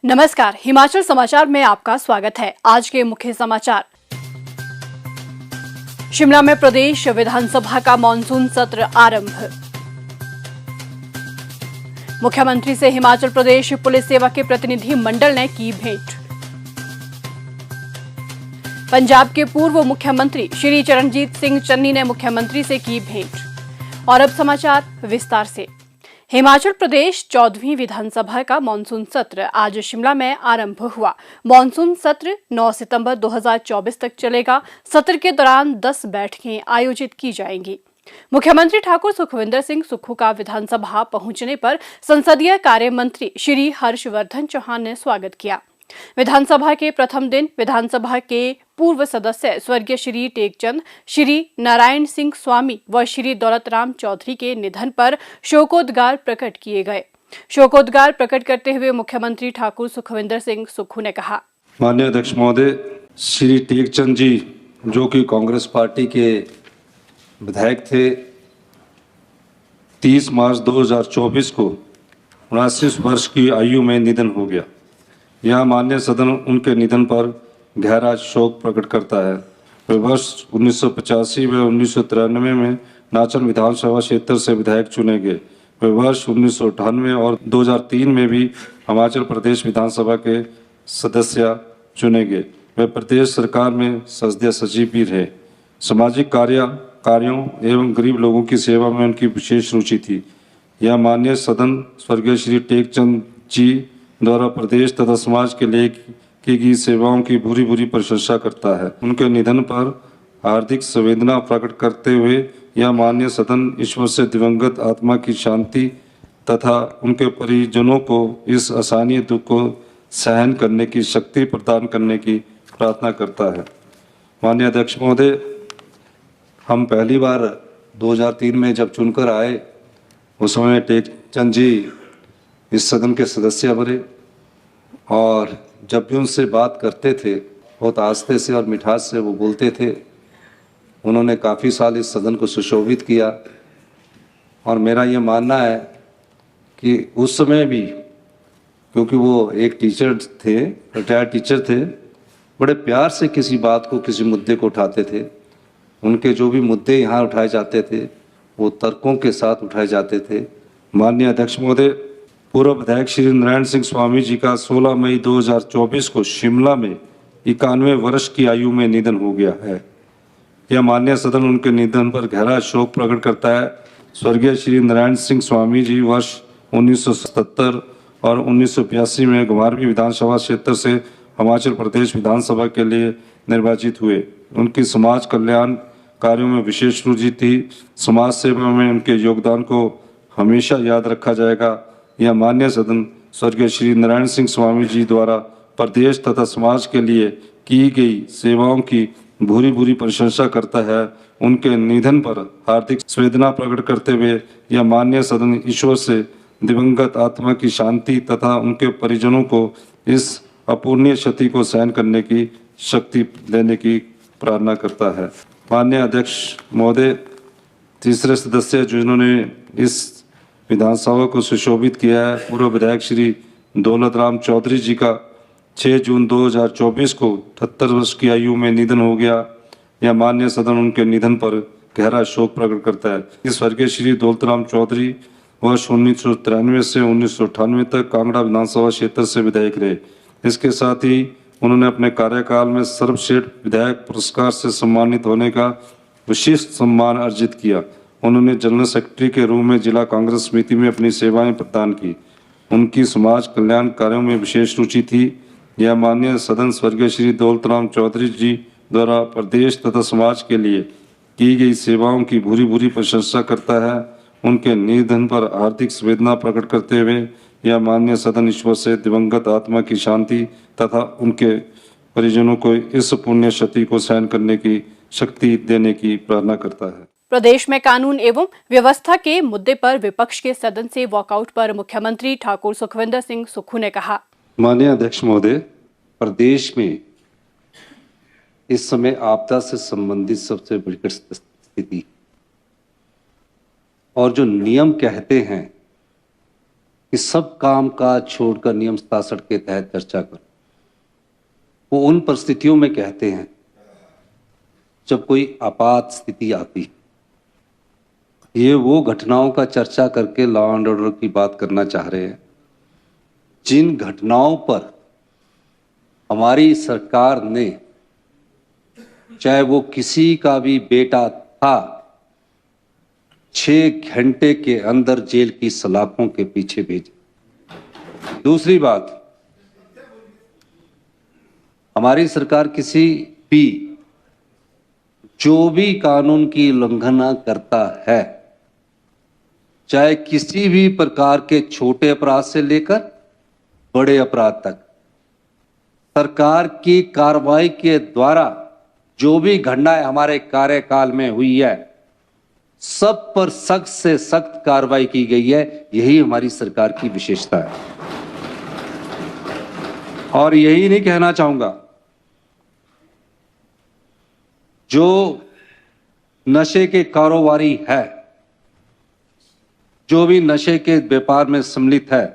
नमस्कार, हिमाचल समाचार में आपका स्वागत है। आज के मुख्य समाचार। शिमला में प्रदेश विधानसभा का मॉनसून सत्र आरंभ। मुख्यमंत्री से हिमाचल प्रदेश पुलिस सेवा के प्रतिनिधि मंडल ने की भेंट। पंजाब के पूर्व मुख्यमंत्री श्री चरणजीत सिंह चन्नी ने मुख्यमंत्री से की भेंट। और अब समाचार विस्तार से। हिमाचल प्रदेश 14वीं विधानसभा का मॉनसून सत्र आज शिमला में आरंभ हुआ। मॉनसून सत्र 9 सितंबर 2024 तक चलेगा। सत्र के दौरान 10 बैठकें आयोजित की जाएंगी। मुख्यमंत्री ठाकुर सुखविंदर सिंह सुक्खू का विधानसभा पहुंचने पर संसदीय कार्य मंत्री श्री हर्षवर्धन चौहान ने स्वागत किया। विधानसभा के प्रथम दिन विधानसभा के पूर्व सदस्य स्वर्गीय श्री टेकचंद, श्री नारायण सिंह स्वामी व श्री दौलतराम चौधरी के निधन पर शोकोद्गार प्रकट किए गए। शोकोद्गार प्रकट करते हुए मुख्यमंत्री ठाकुर सुखविंदर सिंह सुक्खू ने कहा, माननीय अध्यक्ष महोदय, श्री टेकचंद जी जो कि कांग्रेस पार्टी के विधायक थे, 30 मार्च 2024 को 79 वर्ष की आयु में निधन हो गया। यहाँ माननीय सदन उनके निधन पर गहरा शोक प्रकट करता है। वे वर्ष 1985 व 1993 में नाचन विधानसभा क्षेत्र से विधायक चुने गए। वे वर्ष 1998 और 2003 में भी हिमाचल प्रदेश विधानसभा के सदस्य चुने गए। वे प्रदेश सरकार में संसदीय सचिव भी रहे। सामाजिक कार्यों एवं गरीब लोगों की सेवा में उनकी विशेष रुचि थी। यह माननीय सदन स्वर्गीय श्री टेकचंद जी द्वारा प्रदेश तथा समाज के लिए की गई सेवाओं की भूरी प्रशंसा करता है। उनके निधन पर हार्दिक संवेदना प्रकट करते हुए यह माननीय सदन ईश्वर से दिवंगत आत्मा की शांति तथा उनके परिजनों को इस असहनीय दुख को सहन करने की शक्ति प्रदान करने की प्रार्थना करता है। माननीय अध्यक्ष महोदय, हम पहली बार 2003 में जब चुनकर आए, उस समय टेकचंद जी इस सदन के सदस्य बने और जब भी उनसे बात करते थे बहुत आस्थे से और मिठास से वो बोलते थे। उन्होंने काफ़ी साल इस सदन को सुशोभित किया और मेरा ये मानना है कि उस समय भी, क्योंकि वो एक टीचर थे, रिटायर्ड टीचर थे, बड़े प्यार से किसी बात को, किसी मुद्दे को उठाते थे। उनके जो भी मुद्दे यहाँ उठाए जाते थे वो तर्कों के साथ उठाए जाते थे। माननीय अध्यक्ष महोदय, पूर्व विधायक श्री नारायण सिंह स्वामी जी का 16 मई 2024 को शिमला में 91 वर्ष की आयु में निधन हो गया है। यह माननीय सदन उनके निधन पर गहरा शोक प्रकट करता है। स्वर्गीय श्री नारायण सिंह स्वामी जी वर्ष 1977 और 1982 में 12वीं विधानसभा क्षेत्र से हिमाचल प्रदेश विधानसभा के लिए निर्वाचित हुए। उनकी समाज कल्याण कार्यों में विशेष रुचि थी। समाज सेवा में उनके योगदान को हमेशा याद रखा जाएगा। यह माननीय सदन स्वर्गीय श्री नारायण सिंह स्वामी जी द्वारा प्रदेश तथा समाज के लिए की गई सेवाओं की भूरी प्रशंसा करता है। उनके निधन पर हार्दिक संवेदना प्रकट करते हुए यह माननीय सदन ईश्वर से दिवंगत आत्मा की शांति तथा उनके परिजनों को इस अपूर्णीय क्षति को सहन करने की शक्ति देने की प्रार्थना करता है। माननीय अध्यक्ष महोदय, तीसरे सदस्य जिन्होंने इस विधानसभा को सुशोभित किया है, पूर्व विधायक श्री दौलतराम चौधरी जी का 6 जून 2024 को 78 वर्ष की आयु में निधन हो गया। यह माननीय सदन उनके निधन पर गहरा शोक प्रकट करता है। स्वर्गीय श्री दौलतराम चौधरी वर्ष 1993 से 1998 तक कांगड़ा विधानसभा क्षेत्र से विधायक रहे। इसके साथ ही उन्होंने अपने कार्यकाल में सर्वश्रेष्ठ विधायक पुरस्कार से सम्मानित होने का विशिष्ट सम्मान अर्जित किया। उन्होंने जनरल सेक्रेटरी के रूप में जिला कांग्रेस समिति में अपनी सेवाएं प्रदान की। उनकी समाज कल्याण कार्यों में विशेष रुचि थी। यह माननीय सदन स्वर्गीय श्री दौलतराम चौधरी जी द्वारा प्रदेश तथा समाज के लिए की गई सेवाओं की भूरी प्रशंसा करता है। उनके निधन पर हार्दिक संवेदना प्रकट करते हुए यह माननीय सदन ईश्वर से दिवंगत आत्मा की शांति तथा उनके परिजनों को इस पुण्य क्षति को सहन करने की शक्ति देने की प्रार्थना करता है। प्रदेश में कानून एवं व्यवस्था के मुद्दे पर विपक्ष के सदन से वॉकआउट पर मुख्यमंत्री ठाकुर सुखविंदर सिंह सुक्खू ने कहा, माननीय अध्यक्ष महोदय, प्रदेश में इस समय आपदा से संबंधित सबसे विकट स्थिति और जो नियम कहते हैं कि सब काम काज छोड़कर नियम 67 के तहत चर्चा करो। वो उन परिस्थितियों में कहते हैं जब कोई आपात स्थिति आती। ये वो घटनाओं का चर्चा करके लॉ एंड ऑर्डर की बात करना चाह रहे हैं जिन घटनाओं पर हमारी सरकार ने, चाहे वो किसी का भी बेटा था, 6 घंटे के अंदर जेल की सलाखों के पीछे भेजा। दूसरी बात, हमारी सरकार किसी भी जो भी कानून की उल्लंघना करता है, चाहे किसी भी प्रकार के छोटे अपराध से लेकर बड़े अपराध तक, सरकार की कार्रवाई के द्वारा जो भी घटनाएं हमारे कार्यकाल में हुई है, सब पर सख्त से सख्त कार्रवाई की गई है। यही हमारी सरकार की विशेषता है। और यही नहीं कहना चाहूंगा, जो नशे के कारोबारी है, जो भी नशे के व्यापार में सम्मिलित है,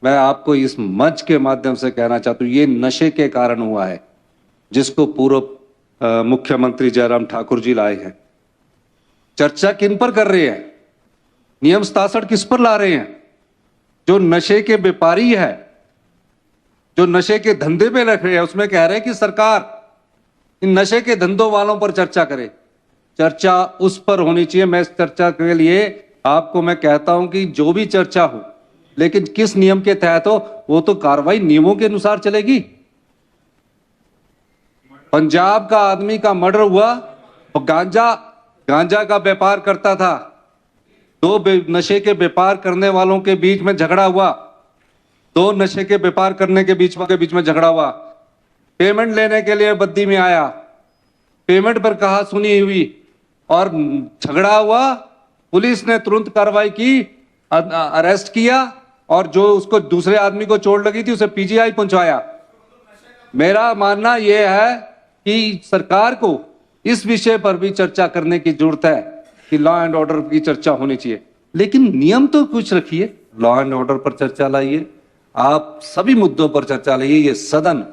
मैं आपको इस मंच के माध्यम से कहना चाहता हूं, ये नशे के कारण हुआ है जिसको पूर्व मुख्यमंत्री जयराम ठाकुर जी लाए हैं। चर्चा किन पर कर रहे हैं? नियम 67 किस पर ला रहे हैं? जो नशे के व्यापारी है, जो नशे के धंधे पे रख रहे हैं, उसमें कह रहे हैं कि सरकार इन नशे के धंधों वालों पर चर्चा करे। चर्चा उस पर होनी चाहिए। मैं इस चर्चा के लिए आपको मैं कहता हूं कि जो भी चर्चा हो, लेकिन किस नियम के तहत हो, वो तो कार्रवाई नियमों के अनुसार चलेगी। पंजाब का आदमी का मर्डर हुआ और गांजा का व्यापार करता था, दो नशे के व्यापार करने वालों के बीच में झगड़ा हुआ, दो नशे के व्यापार करने के बीच में झगड़ा हुआ। पेमेंट लेने के लिए बद्दी में आया, पेमेंट पर कहा सुनी हुई और झगड़ा हुआ। पुलिस ने तुरंत कार्रवाई की, अरेस्ट किया और जो उसको दूसरे आदमी को चोट लगी थी उसे पीजीआई पहुंचाया। मेरा मानना यह है कि सरकार को इस विषय पर भी चर्चा करने की जरूरत है कि लॉ एंड ऑर्डर की चर्चा होनी चाहिए, लेकिन नियम तो कुछ रखिए। लॉ एंड ऑर्डर पर चर्चा लाइए, आप सभी मुद्दों पर चर्चा लाइए। ये सदन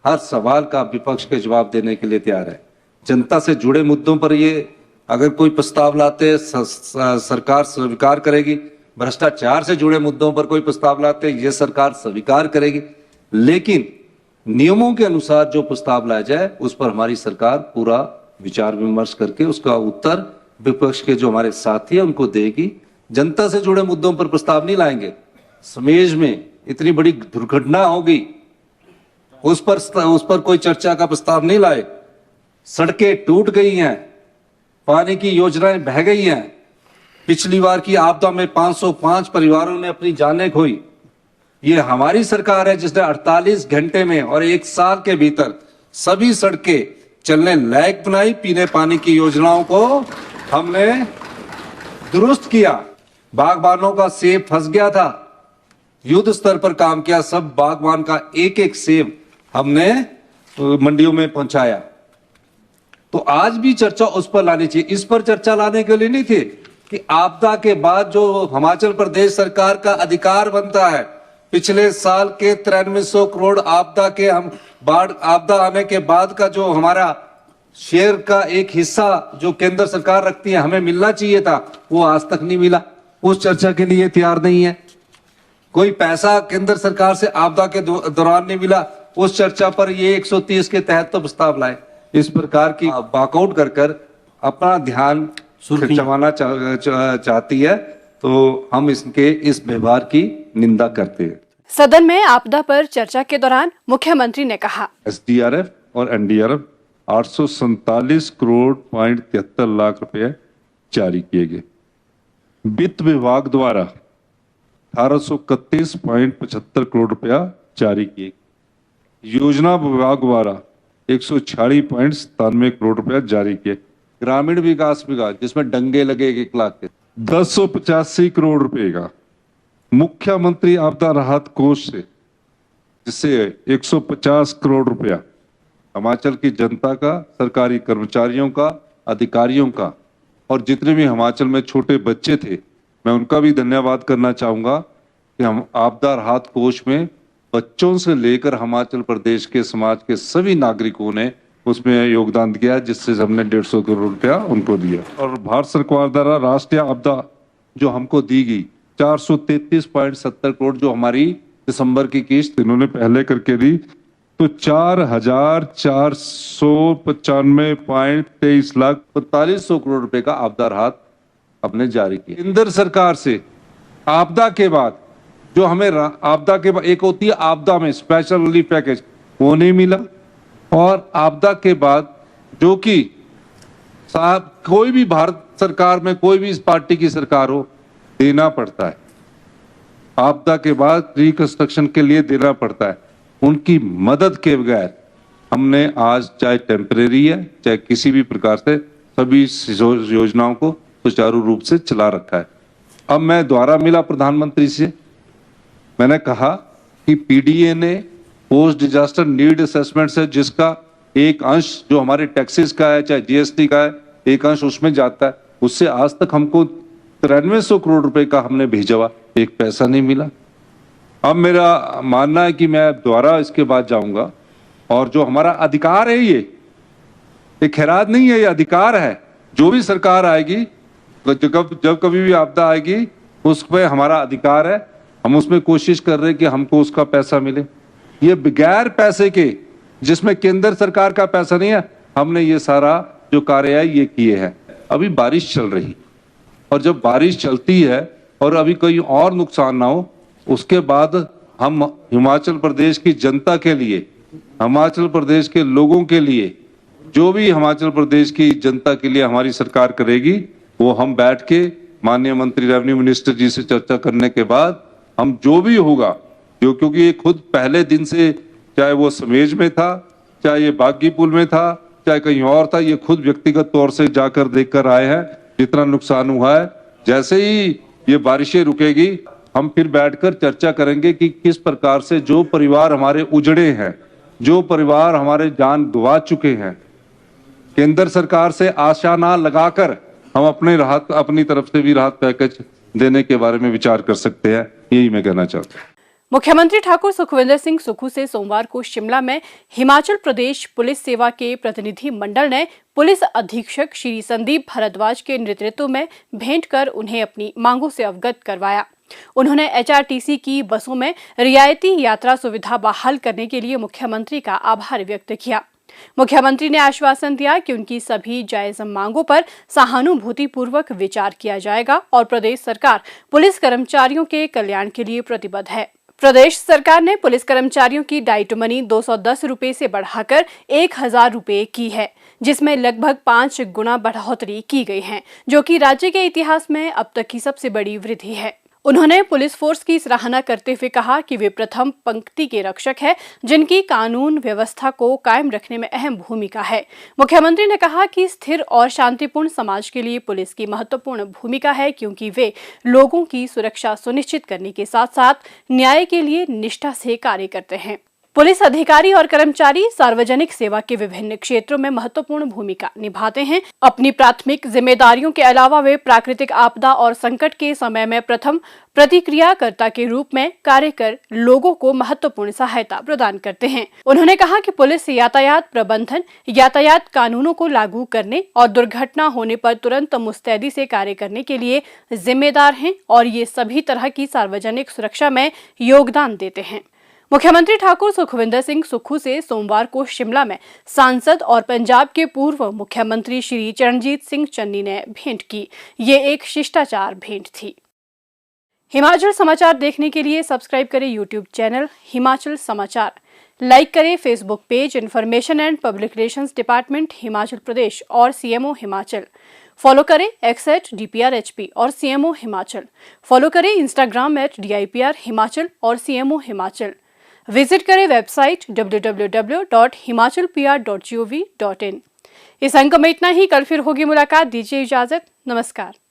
हर सवाल का विपक्ष के जवाब देने के लिए तैयार है। जनता से जुड़े मुद्दों पर ये अगर कोई प्रस्ताव लाते सरकार स्वीकार करेगी। भ्रष्टाचार से जुड़े मुद्दों पर कोई प्रस्ताव लाते ये सरकार स्वीकार करेगी, लेकिन नियमों के अनुसार जो प्रस्ताव लाया जाए उस पर हमारी सरकार पूरा विचार विमर्श करके उसका उत्तर विपक्ष के जो हमारे साथी है उनको देगी। जनता से जुड़े मुद्दों पर प्रस्ताव नहीं लाएंगे। समेज में इतनी बड़ी दुर्घटना हो गई, उस पर कोई चर्चा का प्रस्ताव नहीं लाए। सड़कें टूट गई हैं, पानी की योजनाएं बह गई हैं। पिछली बार की आपदा में 505 परिवारों ने अपनी जानें खोई। ये हमारी सरकार है जिसने 48 घंटे में और 1 साल के भीतर सभी सड़कें चलने लायक बनाई। पीने पानी की योजनाओं को हमने दुरुस्त किया। बागबानों का सेब फंस गया था, युद्ध स्तर पर काम किया। सब बागबान का एक एक सेब हमने मंडियों में पहुंचाया। तो आज भी चर्चा उस पर लानी चाहिए। इस पर चर्चा लाने के लिए नहीं थी कि आपदा के बाद जो हिमाचल प्रदेश सरकार का अधिकार बनता है, पिछले साल के 9300 करोड़ आपदा के हम बाढ़ आपदा आने के बाद का जो हमारा शेयर का एक हिस्सा जो केंद्र सरकार रखती है हमें मिलना चाहिए था, वो आज तक नहीं मिला। उस चर्चा के लिए तैयार नहीं है। कोई पैसा केंद्र सरकार से आपदा के दौरान नहीं मिला, उस चर्चा पर ये 130 के तहत तो प्रस्ताव लाए। इस प्रकार की वॉकआउट कर अपना ध्यान खिंचवाना चाहती है, तो हम इसके इस व्यवहार की निंदा करते हैं। सदन में आपदा पर चर्चा के दौरान मुख्यमंत्री ने कहा, एसडीआरएफ और एनडीआरएफ 847 करोड़ 73 लाख रुपए जारी किए गए। वित्त विभाग द्वारा 1831.75 करोड़ रुपया जारी किए। योजना विभाग द्वारा 146.97 करोड़ रुपया जारी किए। ग्रामीण विकास विभाग जिसमें डंगे लगे 1 लाख के 1085 करोड़ रुपए का मुख्यमंत्री आपदा राहत कोष से, जिससे 150 करोड़ रुपया हिमाचल की जनता का, सरकारी कर्मचारियों का, अधिकारियों का और जितने भी हिमाचल में छोटे बच्चे थे मैं उनका भी धन्यवाद करना चाहूँगा कि हम आपदा राहत कोष में बच्चों से लेकर हिमाचल प्रदेश के समाज के सभी नागरिकों ने उसमें योगदान दिया, जिससे हमने 150 करोड़ रुपया उनको दिया। और भारत सरकार द्वारा राष्ट्रीय आपदा जो हमको दी गई 433.70 करोड़, जो हमारी दिसंबर की किस्त इन्होंने पहले करके दी, तो 4,495.23 लाख 4500 करोड़ रुपए का आपदा राहत हमने जारी किया। केंद्र सरकार से आपदा के बाद जो हमें आपदा के बाद एक होती है आपदा में स्पेशल रिलीफ पैकेज, वो नहीं मिला। और आपदा के बाद जो कि साहब कोई भी भारत सरकार में कोई भी इस पार्टी की सरकार हो, देना पड़ता है। आपदा के बाद रिकंस्ट्रक्शन के लिए देना पड़ता है। उनकी मदद के बगैर हमने आज चाहे टेम्परेरी है चाहे किसी भी प्रकार से सभी योजनाओं को सुचारू रूप से चला रखा है। अब मैं दोबारा मिला प्रधानमंत्री से, मैंने कहा कि पीडीए ने पोस्ट डिजास्टर नीड असेसमेंट से जिसका एक अंश जो हमारे टैक्सेस का है चाहे जीएसटी का है, एक अंश उसमें जाता है, उससे आज तक हमको 9300 करोड़ रुपए का हमने भेजा हुआ, एक पैसा नहीं मिला। अब मेरा मानना है कि मैं दोबारा इसके बाद जाऊंगा और जो हमारा अधिकार है ये खैरात नहीं है, ये अधिकार है। जो भी सरकार आएगी जब कभी भी आपदा आएगी उस पर हमारा अधिकार है, हम उसमें कोशिश कर रहे हैं कि हमको उसका पैसा मिले। ये बगैर पैसे के, जिसमें केंद्र सरकार का पैसा नहीं है, हमने ये सारा जो कार्य है ये किए हैं। अभी बारिश चल रही और जब बारिश चलती है और अभी कोई और नुकसान ना हो, उसके बाद हम हिमाचल प्रदेश की जनता के लिए, हिमाचल प्रदेश के लोगों के लिए, जो भी हिमाचल प्रदेश की जनता के लिए हमारी सरकार करेगी वो हम बैठ के माननीय मंत्री रेवेन्यू मिनिस्टर जी से चर्चा करने के बाद हम जो भी होगा, जो क्योंकि ये खुद पहले दिन से, चाहे वो समेज में था, चाहे ये बागी पुल में था, चाहे कहीं और था, ये खुद व्यक्तिगत तौर से जाकर देख कर आए हैं जितना नुकसान हुआ है। जैसे ही ये बारिशें रुकेगी हम फिर बैठकर चर्चा करेंगे कि किस प्रकार से जो परिवार हमारे उजड़े हैं, जो परिवार हमारे जान गंवा चुके हैं, केंद्र सरकार से आशा ना लगाकर हम अपनी तरफ से भी राहत पैकेज देने के बारे में विचार कर सकते हैं। यही मैं कहना चाहता हूँ। मुख्यमंत्री ठाकुर सुखविंदर सिंह सुक्खू से सोमवार को शिमला में हिमाचल प्रदेश पुलिस सेवा के प्रतिनिधि मंडल ने पुलिस अधीक्षक श्री संदीप भारद्वाज के नेतृत्व में भेंट कर उन्हें अपनी मांगों से अवगत करवाया। उन्होंने एचआरटीसी की बसों में रियायती यात्रा सुविधा बहाल करने के लिए मुख्यमंत्री का आभार व्यक्त किया। मुख्यमंत्री ने आश्वासन दिया कि उनकी सभी जायज मांगों पर सहानुभूतिपूर्वक विचार किया जाएगा और प्रदेश सरकार पुलिस कर्मचारियों के कल्याण के लिए प्रतिबद्ध है। प्रदेश सरकार ने पुलिस कर्मचारियों की डाइट मनी 210 रुपए से बढ़ाकर 1000 रुपए की है, जिसमें लगभग 5 गुना बढ़ोतरी की गई है, जो कि राज्य के इतिहास में अब तक की सबसे बड़ी वृद्धि है। उन्होंने पुलिस फोर्स की सराहना करते हुए कहा कि वे प्रथम पंक्ति के रक्षक हैं, जिनकी कानून व्यवस्था को कायम रखने में अहम भूमिका है। मुख्यमंत्री ने कहा कि स्थिर और शांतिपूर्ण समाज के लिए पुलिस की महत्वपूर्ण भूमिका है, क्योंकि वे लोगों की सुरक्षा सुनिश्चित करने के साथ साथ न्याय के लिए निष्ठा से कार्य करते हैं। पुलिस अधिकारी और कर्मचारी सार्वजनिक सेवा के विभिन्न क्षेत्रों में महत्वपूर्ण भूमिका निभाते हैं। अपनी प्राथमिक जिम्मेदारियों के अलावा वे प्राकृतिक आपदा और संकट के समय में प्रथम प्रतिक्रियाकर्ता के रूप में कार्य कर लोगों को महत्वपूर्ण सहायता प्रदान करते हैं। उन्होंने कहा कि पुलिस यातायात प्रबंधन, यातायात कानूनों को लागू करने और दुर्घटना होने पर तुरंत मुस्तैदी से कार्य करने के लिए जिम्मेदार हैं और ये सभी तरह की सार्वजनिक सुरक्षा में योगदान देते हैं। मुख्यमंत्री ठाकुर सुखविंदर सिंह सुक्खू से सोमवार को शिमला में सांसद और पंजाब के पूर्व मुख्यमंत्री श्री चरणजीत सिंह चन्नी ने भेंट की। ये एक शिष्टाचार भेंट थी। हिमाचल समाचार देखने के लिए सब्सक्राइब करें यूट्यूब चैनल हिमाचल समाचार, लाइक करें Facebook page information and public relations department Himachal Pradesh और सीएमओ हिमाचल। फॉलो करें @DPRHP और सीएमओ हिमाचल। फॉलो करें इंस्टाग्राम @DIPR हिमाचल और सीएमओ हिमाचल। विजिट करें वेबसाइट www.himachalpr.gov.in। इस अंक में इतना ही। कल फिर होगी मुलाकात। दीजिए इजाजत। नमस्कार।